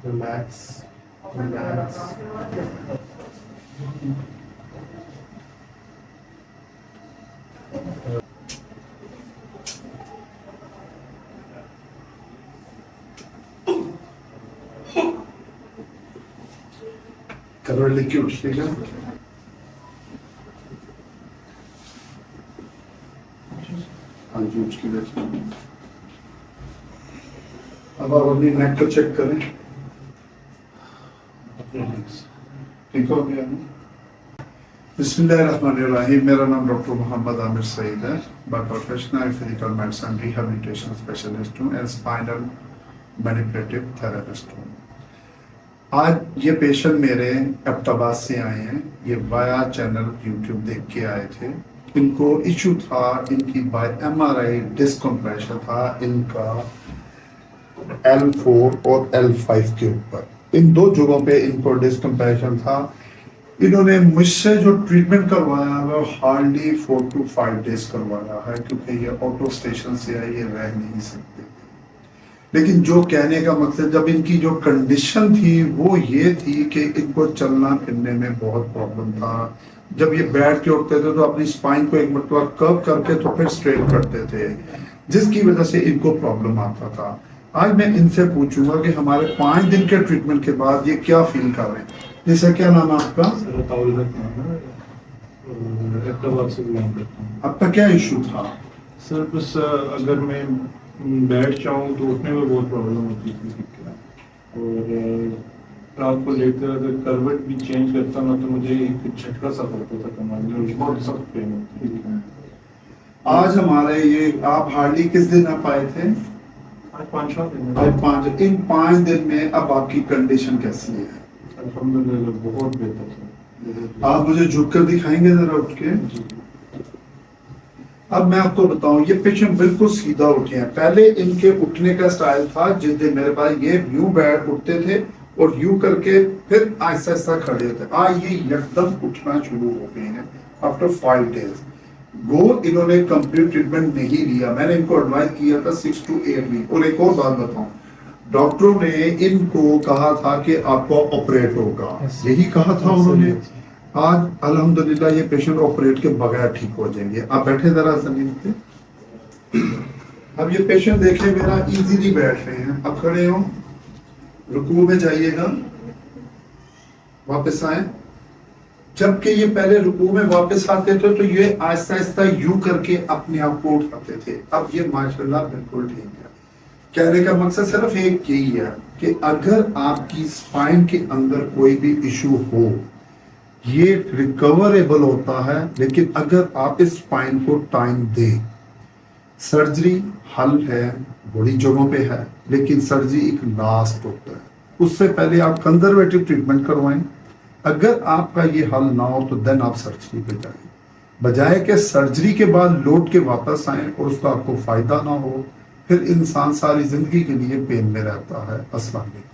Relax. Relax. करो लिखिए उठिएगा। हाँ जी उठ के बैठिए। अब आप अपनी नेक को चेक करें। ठीक हो गया ना? बिस्मिल्लाहिर्रहमानिर्रहीम। मेरा नाम डॉक्टर मोहम्मद आमिर सईद है। By profession I physical medicine rehabilitation specialist हूँ एंड स्पाइनल मैनिपुलेटिव थेरेपिस्ट हूँ। आज ये पेशेंट मेरे एबटाबाद से आए हैं। ये वाया चैनल यूट्यूब देख के आए थे। इनको इशू था, इनकी बाय MRI डिस्क कंप्रेशन था इनका L4 और L5 के ऊपर। इन दो जगहों पे इनको डिस्क कंप्रेशन था। इन्होंने मुझसे जो ट्रीटमेंट करवाया है वो हार्डली 4 to 5 डेज करवाया है, क्योंकि ये ऑटो स्टेशन से है, ये रह नहीं सकते। लेकिन जो कहने का मकसद, जब इनकी जो कंडीशन थी वो ये थी कि इनको चलना फिरने में बहुत प्रॉब्लम था। जब ये बैठ के उठते थे तो अपनी स्पाइन को एक मरतबा कर्व करके तो फिर स्ट्रेट करते थे, जिसकी वजह से इनको प्रॉब्लम आता था। आज मैं इनसे पूछूंगा कि हमारे 5 दिन के ट्रीटमेंट के बाद ये क्या फील कर रहे हैं। जैसे क्या नाम है आपका? आपका क्या इशू था? सर बस अगर मैं बैठ जाऊँ तो उठने में बहुत प्रॉब्लम होती थी, और रात को लेटते अगर करवट भी चेंज करता ना तो मुझे एक झटका सा पड़ता था कमर में, बहुत सख्त पेन होती थी। आज हमारे ये आप हार्डली किस दिन आप आए थे? आज 5-6 दिन। आज इन 5 दिन में अब आपकी कंडीशन कैसी है? अल्हम्दुलिल्लाह बहुत बेहतर है। आप मुझे झुक कर दिखाएंगे जरा उठ के? अब मैं आपको बताऊं, ये पेशेंट बिल्कुल सीधा उठे हैं। पहले इनके उठने का स्टाइल था, जिस दिन मेरे पास ये यूं बैठ उठते थे और यूं करके फिर आहिस्ता आहिस्ता खड़े होते। आज ये एकदम उठना शुरू हो गए हैं आफ्टर 5 डेज। गो इन्होंने कंप्लीट ट्रीटमेंट नहीं लिया। मैंने इनको एडवाइस किया था 6 to 8 वीक। और एक और बात बताऊं, डॉक्टरों ने इनको कहा था कि आपको ऑपरेट होगा, यही कहा था उन्होंने। आज अल्हम्दुलिल्लाह ये पेशेंट ऑपरेट के बगैर ठीक हो जाएंगे। आप बैठे जरा जमीन पे। अब ये पेशेंट देखें मेरा इजीली बैठ रहे हैं। अब खड़े हो, रुकू में जाइएगा, वापस आए। जबकि ये पहले रुकू में वापस आते थे तो ये आहिस्ता आहिस्ता यूं करके अपने आप को उठाते थे। अब ये माशाल्लाह बिल्कुल ठीक है। कहने का मकसद सिर्फ एक यही है कि अगर आपकी स्पाइन के अंदर कोई भी इशू हो, ये रिकवरेबल होता है, लेकिन अगर आप इस स्पाइन को टाइम दें। सर्जरी हल है, बड़ी जगहों पे है, लेकिन सर्जरी एक लास्ट होता है। उससे पहले आप कंजर्वेटिव ट्रीटमेंट करवाएं। अगर आपका ये हल ना हो तो देन आप सर्जरी पे जाएं, बजाय कि सर्जरी के बाद लौट के वापस आएं और उसका आपको फायदा ना हो। फिर इंसान सारी जिंदगी के लिए पेन में रहता है। अस्सलाम वालेकुम।